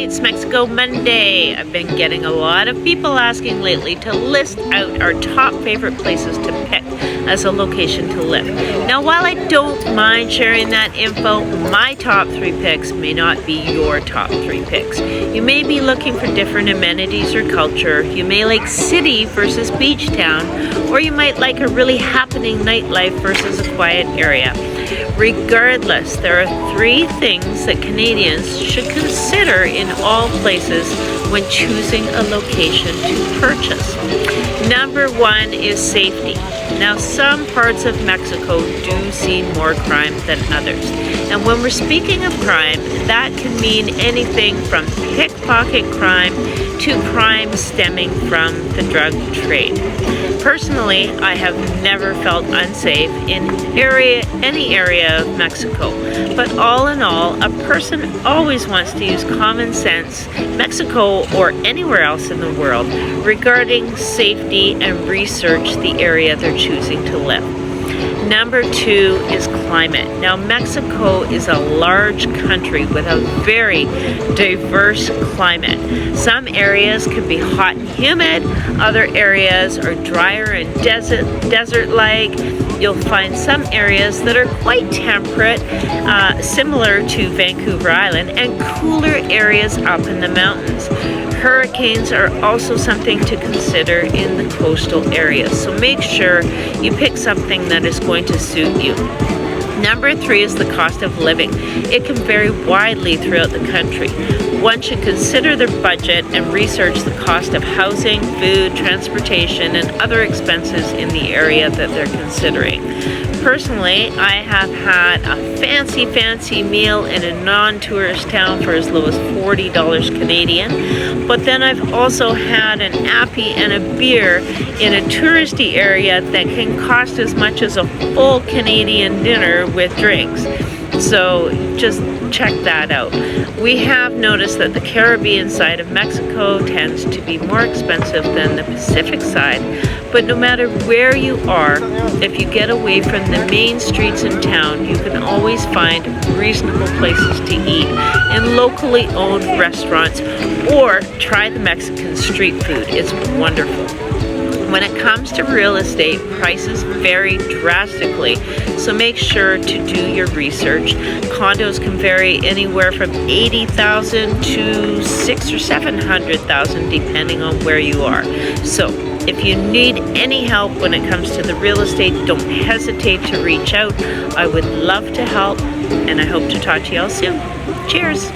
it's Mexico Monday. I've been getting a lot of people asking lately to list out our top favorite places to pick as a location to live. Now, while I don't mind sharing that info, my top 3 picks may not be your top 3 picks. You may be looking for different amenities or culture. You may like city versus beach town, or you might like a really happening nightlife versus a quiet area. Regardless, there are 3 things that Canadians should consider in all places when choosing a location to purchase. Number 1 is safety. Now, some parts of Mexico do see more crime than others. And when we're speaking of crime, that can mean anything from pickpocket crime to crime stemming from the drug trade. Personally, I have never felt unsafe in any area of Mexico. But all in all, a person always wants to use common sense, Mexico or anywhere else in the world, regarding safety and research the area they're choosing to live. Number 2 is climate. Now, Mexico is a large country with a very diverse climate. Some areas can be hot and humid, other areas are drier and desert-like. You'll find some areas that are quite temperate, similar to Vancouver Island, and cooler areas up in the mountains. Hurricanes are also something to consider in the coastal areas, so make sure you pick something that is going to suit you. Number 3 is the cost of living. It can vary widely throughout the country. One should consider their budget and research the cost of housing, food, transportation, and other expenses in the area that they're considering. Personally, I have had a fancy meal in a non-tourist town for as low as $40 Canadian, but then I've also had an appy and a beer in a touristy area that can cost as much as a full Canadian dinner with drinks. So just check that out. We have noticed that the Caribbean side of Mexico tends to be more expensive than the Pacific side, but no matter where you are, if you get away from the main streets in town, you can always find reasonable places to eat in locally owned restaurants, or try the Mexican street food. It's wonderful. When it comes to real estate, prices vary drastically, so make sure to do your research. Condos can vary anywhere from $80,000 to $600,000 or $700,000 depending on where you are. So if you need any help when it comes to the real estate, don't hesitate to reach out. I would love to help, and I hope to talk to you all soon. Cheers!